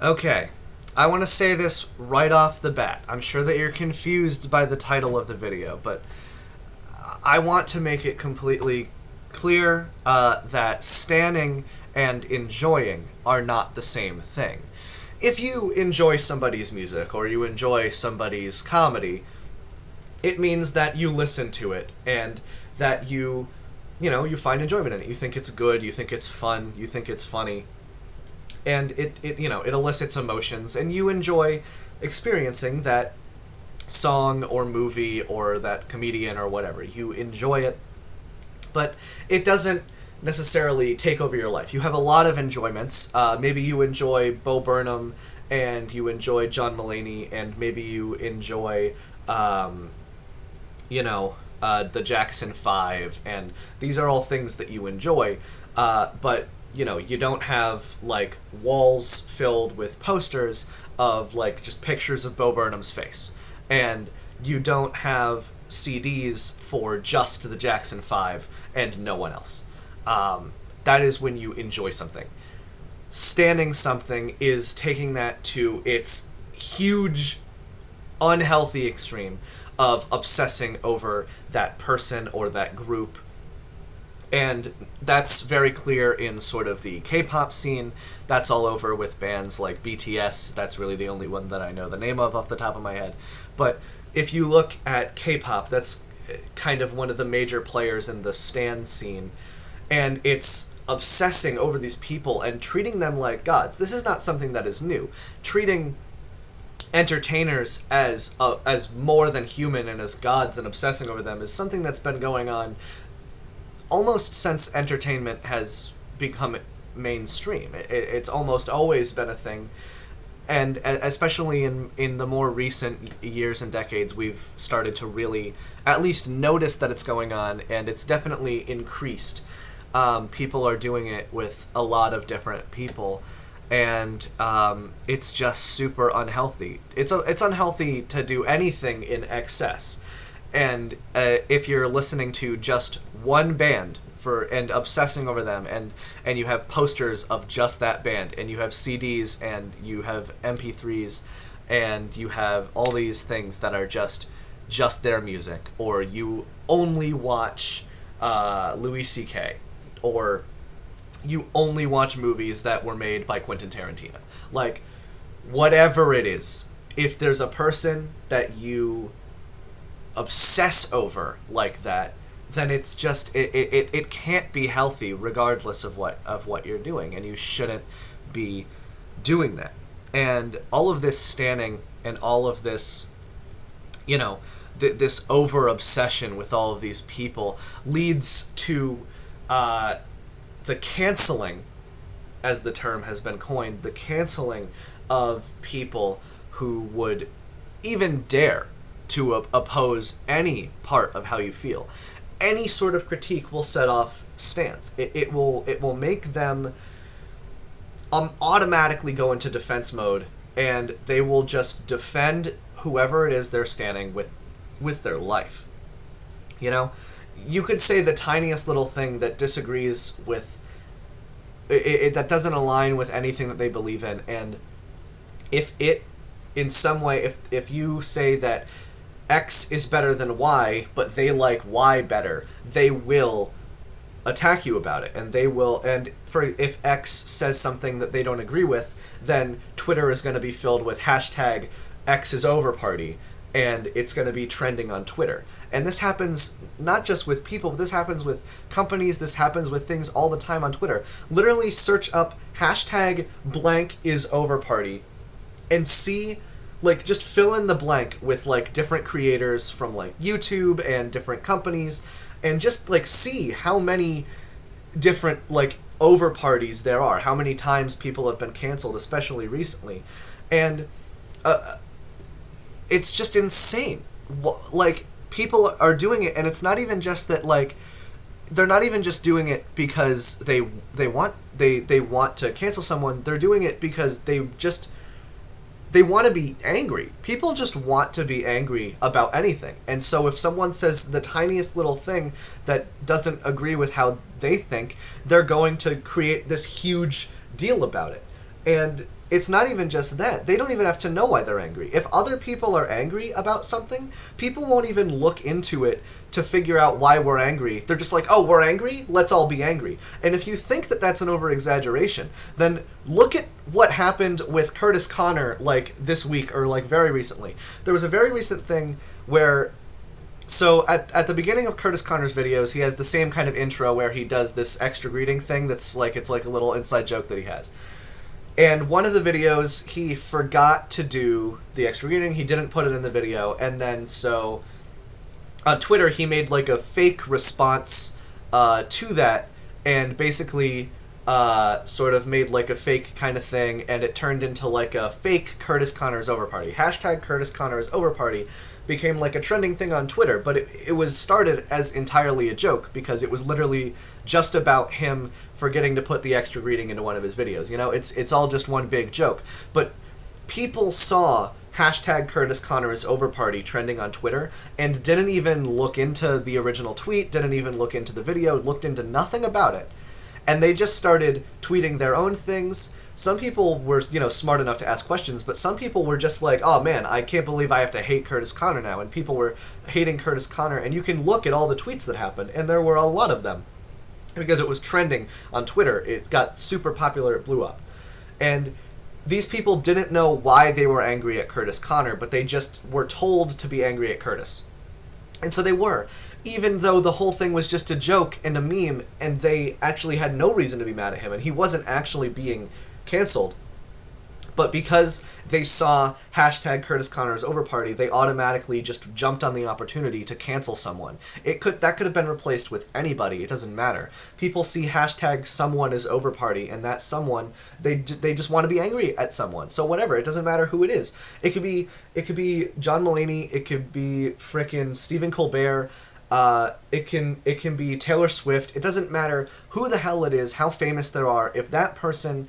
Okay, I want to say this right off the bat. I'm sure that you're confused by the title of the video, but I want to make it completely clear that standing and enjoying are not the same thing. If you enjoy somebody's music or you enjoy somebody's comedy, it means that you listen to it and that you find enjoyment in it. You think it's good, you think it's fun, you think it's funny, and it elicits emotions, and you enjoy experiencing that song or movie or that comedian or whatever. You enjoy it, but it doesn't necessarily take over your life. You have a lot of enjoyments. Maybe you enjoy Bo Burnham, and you enjoy John Mulaney, and maybe you enjoy, the Jackson 5, and these are all things that you enjoy, but you don't have like walls filled with posters of like just pictures of Bo Burnham's face, and you don't have CDs for just the Jackson 5 and no one else. That is when you enjoy something. Standing something is taking that to its huge, unhealthy extreme of obsessing over that person or that group. And that's very clear in sort of the K-pop scene. That's all over with bands like BTS. That's really the only one that I know the name of off the top of my head. But if you look at K-pop, that's kind of one of the major players in the stan scene. And it's obsessing over these people and treating them like gods. This is not something that is new. Treating entertainers as more than human and as gods and obsessing over them is something that's been going on almost since entertainment has become mainstream. It's almost always been a thing, and especially in the more recent years and decades, we've started to really at least notice that it's going on, and it's definitely increased. People are doing it with a lot of different people, and it's just super unhealthy. It's unhealthy to do anything in excess, and if you're listening to just one band and obsessing over them, and you have posters of just that band, and you have CDs, and you have MP3s, and you have all these things that are just their music, or you only watch Louis C.K., or you only watch movies that were made by Quentin Tarantino. Like, whatever it is, if there's a person that you obsess over like that, then it's just it can't be healthy regardless of what you're doing, and you shouldn't be doing that. And all of this standing and all of this, this over obsession with all of these people leads to the canceling, as the term has been coined, the canceling of people who would even dare to oppose any part of how you feel. Any sort of critique will set off stance. It will make them automatically go into defense mode, and they will just defend whoever it is they're standing with their life. You could say the tiniest little thing that disagrees with that doesn't align with anything that they believe in, and if it in some way, if you say that X is better than Y, but they like Y better, they will attack you about it, and if X says something that they don't agree with, then Twitter is going to be filled with hashtag X is over party, and it's going to be trending on Twitter. And this happens not just with people, but this happens with companies, this happens with things all the time on Twitter. Literally search up hashtag blank is over party and see, like, just fill in the blank with, like, different creators from, like, YouTube and different companies, and just, like, see how many different, like, over parties there are, how many times people have been canceled, especially recently. And it's just insane. Like, people are doing it, and it's not even just that, like, they're not even just doing it because they want to cancel someone. They're doing it because they want to be angry. People just want to be angry about anything. And so if someone says the tiniest little thing that doesn't agree with how they think, they're going to create this huge deal about it. And it's not even just that. They don't even have to know why they're angry. If other people are angry about something, people won't even look into it to figure out why we're angry. They're just like, oh, we're angry? Let's all be angry. And if you think that that's an over-exaggeration, then look at what happened with Curtis Connor, like, this week, or, like, very recently. There was a very recent thing where... So, at the beginning of Curtis Connor's videos, he has the same kind of intro where he does this extra greeting thing that's like, it's like a little inside joke that he has. And one of the videos, he forgot to do the extra greeting, he didn't put it in the video, and then so on Twitter he made like a fake response to that, and basically sort of made like a fake kind of thing, and it turned into like a fake Curtis Connor's over party. Hashtag Curtis Connor's over party became like a trending thing on Twitter, but it was started as entirely a joke, because it was literally just about him forgetting to put the extra greeting into one of his videos. You know, it's all just one big joke. But people saw hashtag Curtis Connor's over party trending on Twitter and didn't even look into the original tweet, didn't even look into the video, looked into nothing about it. And they just started tweeting their own things. Some people were, you know, smart enough to ask questions, but some people were just like, oh man, I can't believe I have to hate Curtis Connor now. And people were hating Curtis Connor, and you can look at all the tweets that happened, and there were a lot of them. Because it was trending on Twitter. It got super popular, it blew up. And these people didn't know why they were angry at Curtis Connor, but they just were told to be angry at Curtis. And so they were, even though the whole thing was just a joke and a meme, and they actually had no reason to be mad at him, and he wasn't actually being canceled. But because they saw hashtag Curtis Connor's over party, they automatically just jumped on the opportunity to cancel someone. That could have been replaced with anybody. It doesn't matter. People see hashtag someone is over party, and that someone, they just want to be angry at someone. So whatever, it doesn't matter who it is. It could be John Mulaney. It could be frickin' Stephen Colbert. It can be Taylor Swift. It doesn't matter who the hell it is, how famous they are. If that person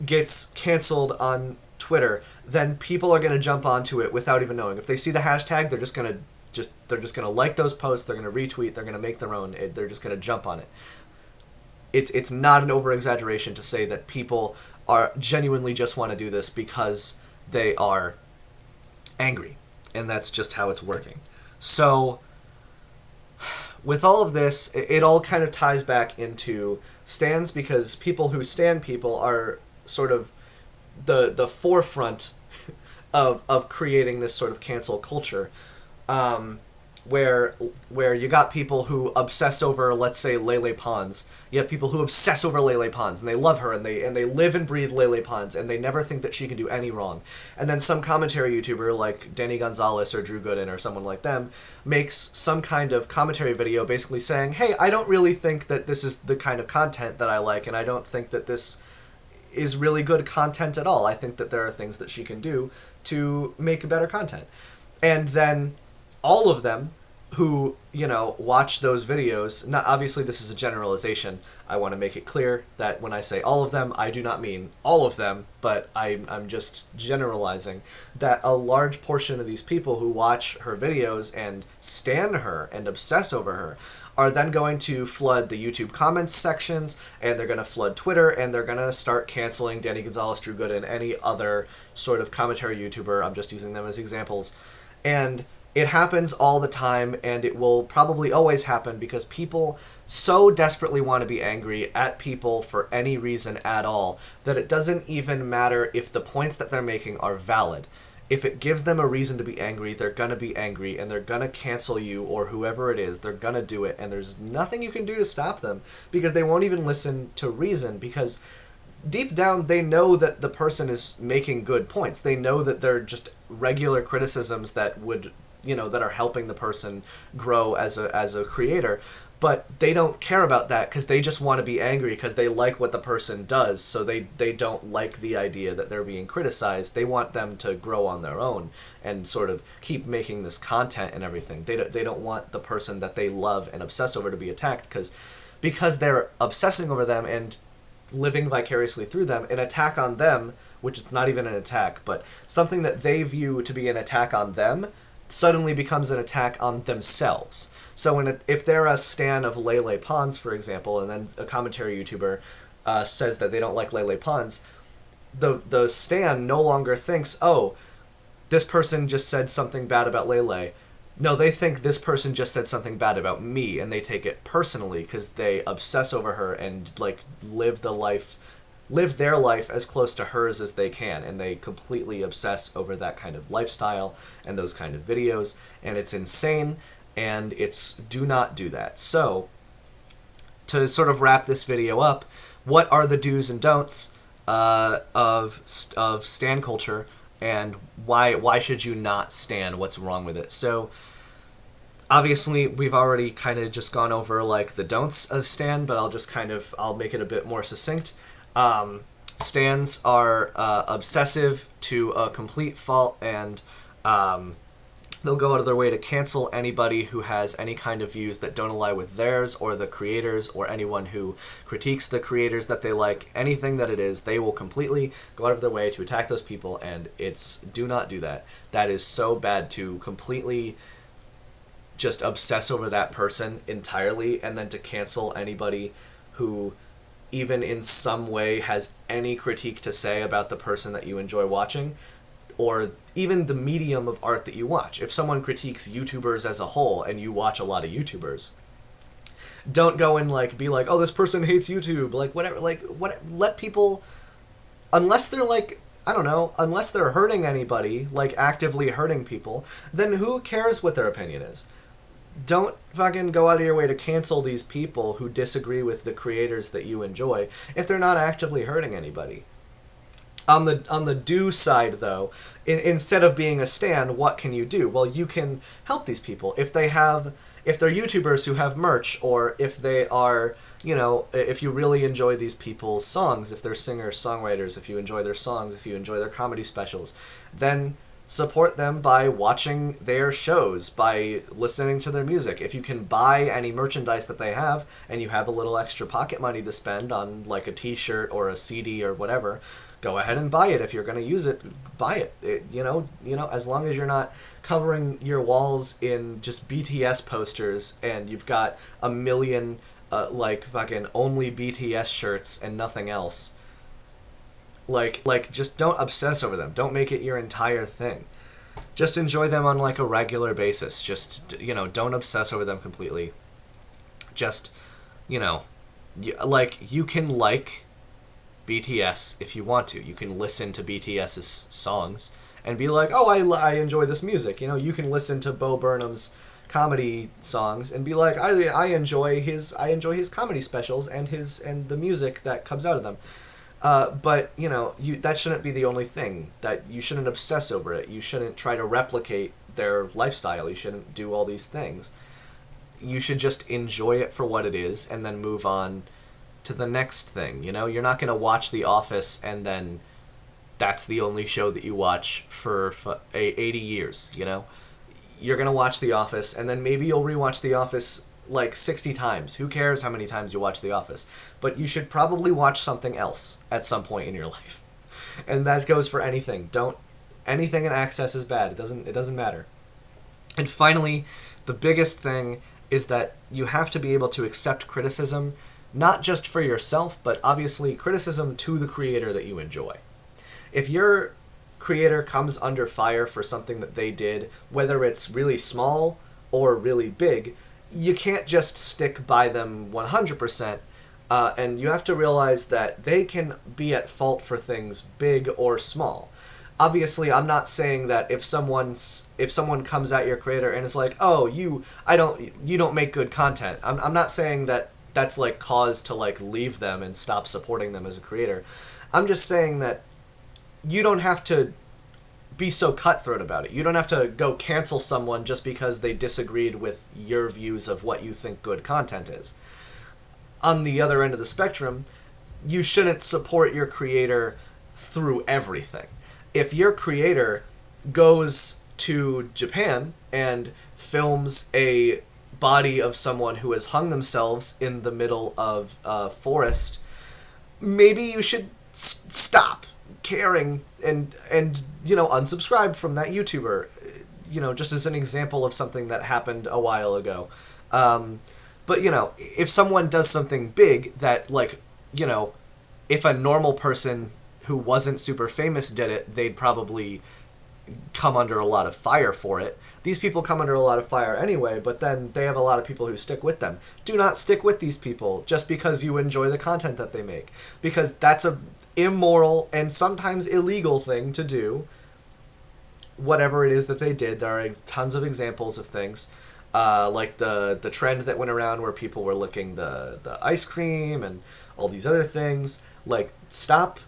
gets canceled on Twitter, then people are going to jump onto it without even knowing. If they see the hashtag, they're just going to like those posts, they're going to retweet, they're going to make their own, they're just going to jump on it. It's not an over-exaggeration to say that people are genuinely just want to do this because they are angry, and that's just how it's working. So with all of this, it all kind of ties back into stans, because people who stan people are sort of the forefront of creating this sort of cancel culture, where you got people who obsess over, let's say, Lele Pons. You have people who obsess over Lele Pons, and they love her, and they live and breathe Lele Pons, and they never think that she can do any wrong. And then some commentary YouTuber like Danny Gonzalez or Drew Gooden or someone like them makes some kind of commentary video basically saying, hey, I don't really think that this is the kind of content that I like, and I don't think that this is really good content at all. I think that there are things that she can do to make better content. And then all of them who, you know, watch those videos, not obviously this is a generalization. I want to make it clear that when I say all of them, I do not mean all of them, but I'm just generalizing that a large portion of these people who watch her videos and stan her and obsess over her are then going to flood the YouTube comments sections, and they're going to flood Twitter, and they're going to start canceling Danny Gonzalez, Drew Gooden, any other sort of commentary YouTuber. I'm just using them as examples. And it happens all the time, and it will probably always happen because people so desperately want to be angry at people for any reason at all that it doesn't even matter if the points that they're making are valid. If it gives them a reason to be angry, they're going to be angry, and they're going to cancel you or whoever it is. They're going to do it, and there's nothing you can do to stop them because they won't even listen to reason, because deep down they know that the person is making good points. They know that they're just regular criticisms that would, you know, that are helping the person grow as a creator, but they don't care about that because they just want to be angry because they like what the person does, so they don't like the idea that they're being criticized. They want them to grow on their own and sort of keep making this content and everything. They don't want the person that they love and obsess over to be attacked, because they're obsessing over them and living vicariously through them. An attack on them, which is not even an attack, but something that they view to be an attack on them, suddenly becomes an attack on themselves. So if they're a stan of Lele Pons, for example, and then a commentary YouTuber says that they don't like Lele Pons, the stan no longer thinks, oh, this person just said something bad about Lele. No, they think this person just said something bad about me, and they take it personally because they obsess over her and like live their life as close to hers as they can, and they completely obsess over that kind of lifestyle and those kind of videos, and it's insane, and do not do that. So, to sort of wrap this video up, what are the do's and don'ts of stan culture, and why should you not stan? What's wrong with it? So, obviously, we've already kind of just gone over like the don'ts of stan, but I'll make it a bit more succinct. Stans are obsessive to a complete fault, and they'll go out of their way to cancel anybody who has any kind of views that don't align with theirs or the creators, or anyone who critiques the creators that they like. Anything that it is, they will completely go out of their way to attack those people, and do not do that. That is so bad, to completely just obsess over that person entirely, and then to cancel anybody who even in some way has any critique to say about the person that you enjoy watching, or even the medium of art that you watch. If someone critiques YouTubers as a whole, and you watch a lot of YouTubers, don't go and like be like, oh, this person hates YouTube, like whatever, like what. Let people, unless they're like, I don't know, unless they're hurting anybody, like actively hurting people, then who cares what their opinion is? Don't fucking go out of your way to cancel these people who disagree with the creators that you enjoy if they're not actively hurting anybody. On the do side, though, instead of being a stan, what can you do? Well, you can help these people. If they're YouTubers who have merch, or if they are, if you really enjoy these people's songs, if they're singers, songwriters, if you enjoy their songs, if you enjoy their comedy specials, then support them by watching their shows, by listening to their music. If you can buy any merchandise that they have, and you have a little extra pocket money to spend on like a t-shirt or a CD or whatever, go ahead and buy it. If you're going to use it, buy it. As long as you're not covering your walls in just BTS posters, and you've got a million like fucking only BTS shirts and nothing else. Like, just don't obsess over them. Don't make it your entire thing. Just enjoy them on, like, a regular basis. Just, don't obsess over them completely. Just, you can like BTS if you want to. You can listen to BTS's songs and be like, oh, I enjoy this music. You can listen to Bo Burnham's comedy songs and be like, I enjoy his comedy specials and the music that comes out of them. But, that shouldn't be the only thing. That you shouldn't obsess over it. You shouldn't try to replicate their lifestyle. You shouldn't do all these things. You should just enjoy it for what it is, and then move on to the next thing. You're not going to watch The Office and then that's the only show that you watch for 80 years, You're going to watch The Office, and then maybe you'll rewatch The Office like 60 times. Who cares how many times you watch The Office? But you should probably watch something else at some point in your life. And that goes for anything. Anything in access is bad. It doesn't matter. And finally, the biggest thing is that you have to be able to accept criticism, not just for yourself, but obviously criticism to the creator that you enjoy. If your creator comes under fire for something that they did, whether it's really small or really big, you can't just stick by them 100%, and you have to realize that they can be at fault for things big or small. Obviously, I'm not saying that if someone comes at your creator and is like, oh, you don't make good content. I'm not saying that that's like cause to like leave them and stop supporting them as a creator. I'm just saying that you don't have to be so cutthroat about it. You don't have to go cancel someone just because they disagreed with your views of what you think good content is. On the other end of the spectrum, you shouldn't support your creator through everything. If your creator goes to Japan and films a body of someone who has hung themselves in the middle of a forest, maybe you should stop caring and unsubscribe from that YouTuber, just as an example of something that happened a while ago. But if someone does something big that, if a normal person who wasn't super famous did it, they'd probably come under a lot of fire for it. These people come under a lot of fire anyway, but then they have a lot of people who stick with them. Do not stick with these people just because you enjoy the content that they make, because that's a immoral and sometimes illegal thing to do. Whatever it is that they did, there are tons of examples of things, like the trend that went around where people were licking the ice cream and all these other things. Like, stop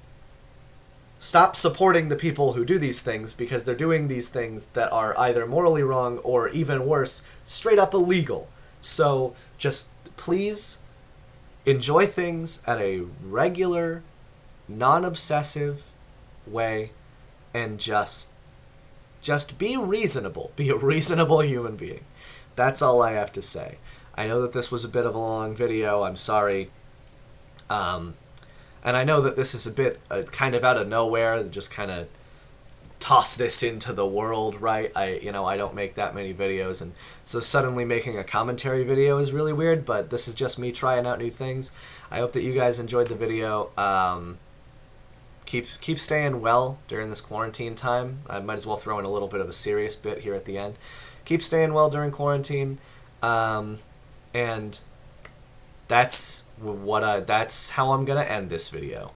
supporting the people who do these things, because they're doing these things that are either morally wrong or, even worse, straight up illegal. So just please enjoy things at a regular, non-obsessive way, and just be reasonable. Be a reasonable human being. That's all I have to say. I know that this was a bit of a long video. I'm sorry. And I know that this is a bit kind of out of nowhere, just kind of toss this into the world, right? I don't make that many videos, and so suddenly making a commentary video is really weird, but this is just me trying out new things. I hope that you guys enjoyed the video. Keep staying well during this quarantine time. I might as well throw in a little bit of a serious bit here at the end. Keep staying well during quarantine, and that's how I'm gonna end this video.